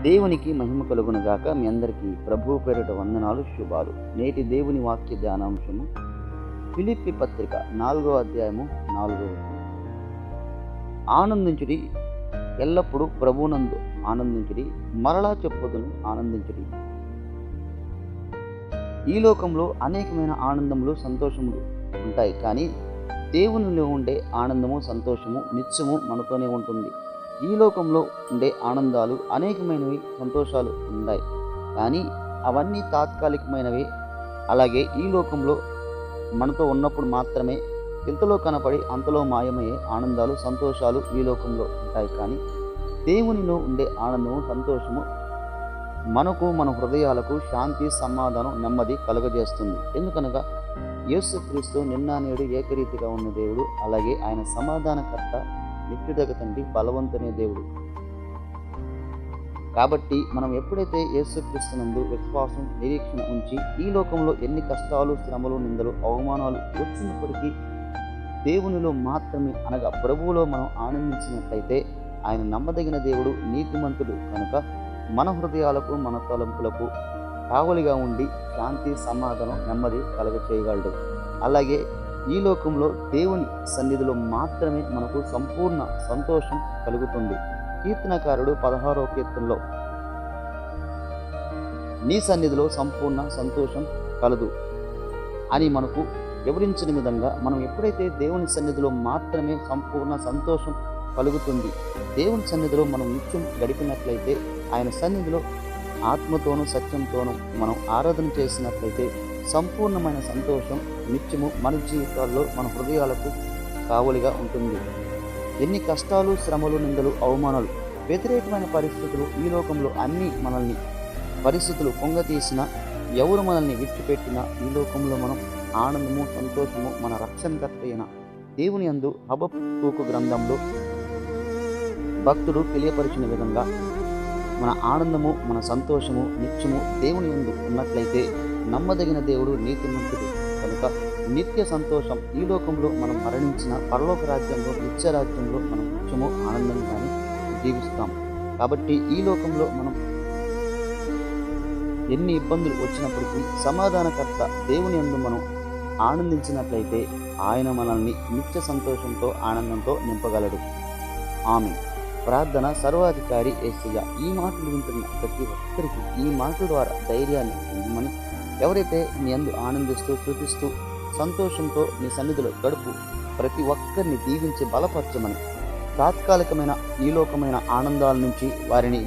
దేవునికి మహిమ కలుగునుగాక. మీ అందరికీ ప్రభువు పేరిట వందనాలు, శుభాలు. నేటి దేవుని వాక్య ధ్యానాంశము ఫిలిప్పీ పత్రిక 4వ అధ్యాయము 4వ వచనం. ఆనందించుడి, ఎల్లప్పుడూ ప్రభువునందు ఆనందించుడి, మరలా చెప్పుదును ఆనందించుడి. ఈ లోకంలో అనేకమైన ఆనందములు, సంతోషములు ఉంటాయి, కానీ దేవునిలో ఉండే ఆనందము, సంతోషము నిత్యము మనతోనే ఉంటుంది. ఈ లోకంలో ఉండే ఆనందాలు, అనేకమైనవి సంతోషాలు ఉన్నాయి, కానీ అవన్నీ తాత్కాలికమైనవి. అలాగే ఈ లోకంలో మనతో ఉన్నప్పుడు మాత్రమే ఇంతలో కనపడి అంతలో మాయమయ్యే ఆనందాలు, సంతోషాలు ఈ లోకంలో ఉంటాయి, కానీ దేవునిలో ఉండే ఆనందము, సంతోషము మనకు, మన హృదయాలకు శాంతి, సమాధానం, నెమ్మది కలుగజేస్తుంది. ఎందుకనగా యేసుక్రీస్తు నిన్న నేడు ఏకరీతిగా ఉన్న దేవుడు. అలాగే ఆయన సమాధానకర్త, నిత్యుడగ తండ్రి, బలవంతునే దేవుడు. కాబట్టి మనం ఎప్పుడైతే యేసుక్రీస్తునందు విశ్వాసం, నిరీక్షణ ఉంచి ఈ లోకంలో ఎన్ని కష్టాలు, శ్రమలు, నిందలు, అవమానాలు వచ్చినప్పటికీ దేవునిలో మాత్రమే, అనగా ప్రభువులో మనం ఆనందించినట్లయితే ఆయన నమ్మదగిన దేవుడు, నీతిమంతుడు కనుక మన హృదయాలకు, మన తలంపులకు కావలిగా ఉండి శాంతి, సమాధానం, నెమ్మది కలుగచేయగలడు. అలాగే ఈ లోకంలో దేవుని సన్నిధిలో మాత్రమే మనకు సంపూర్ణ సంతోషం కలుగుతుంది. కీర్తనకారుడు 16వ కీర్తనలో నీ సన్నిధిలో సంపూర్ణ సంతోషం కలదు అని మనకు వివరించిన విధంగా, మనం ఎప్పుడైతే దేవుని సన్నిధిలో మాత్రమే సంపూర్ణ సంతోషం కలుగుతుంది, దేవుని సన్నిధిలో మనం నిత్యం గడిపినట్లయితే, ఆయన సన్నిధిలో ఆత్మతోనూ సత్యంతోనూ మనం ఆరాధన చేసినట్లయితే సంపూర్ణమైన సంతోషం నిత్యము మన జీవితాల్లో, మన హృదయాలకు కావలిగా ఉంటుంది. ఎన్ని కష్టాలు, శ్రమలు, నిందలు, అవమానాలు, వ్యతిరేకమైన పరిస్థితులు ఈ లోకంలో అన్నీ మనల్ని పరిస్థితులు పొంగతీసిన, ఎవరు మనల్ని విడిచిపెట్టినా ఈ లోకంలో మనం ఆనందము, సంతోషము మన రక్షణకర్త అయిన దేవుని యందు హబక్కూకు గ్రంథంలో భక్తుడు తెలియపరిచిన విధంగా మన ఆనందము, మన సంతోషము నిత్యము దేవుని యందు ఉన్నట్లయితే నమ్మదగిన దేవుడు, నీతిమంతుడు కనుక నిత్య సంతోషం ఈ లోకంలో మనం మరణించిన పరలోక రాజ్యంలో, నిత్య రాజ్యంలో మనం నిత్యము ఆనందంగానే జీవిస్తాం. కాబట్టి ఈ లోకంలో మనం ఎన్ని ఇబ్బందులు వచ్చినప్పటికీ సమాధానకర్త దేవుని యందు మనం ఆనందించినట్లయితే ఆయన మనల్ని నిత్య సంతోషంతో, ఆనందంతో నింపగలడు. ఆమేన్. ప్రార్థన. సర్వాధికారి యేసయ్యా, ఈ మాటలు వింటున్న ప్రతి ఒక్కరికి ఈ మాటల ద్వారా ధైర్యాన్ని ఇవ్వమని, ఎవరైతే నీ యందు ఆనందిస్తూ, స్తుతిస్తూ, సంతోషంతో నీ సన్నిధిలో గడుపు ప్రతి ఒక్కరిని దీవించి బలపరచమని, తాత్కాలికమైన ఈ లోకమైన ఆనందాల నుంచి వారిని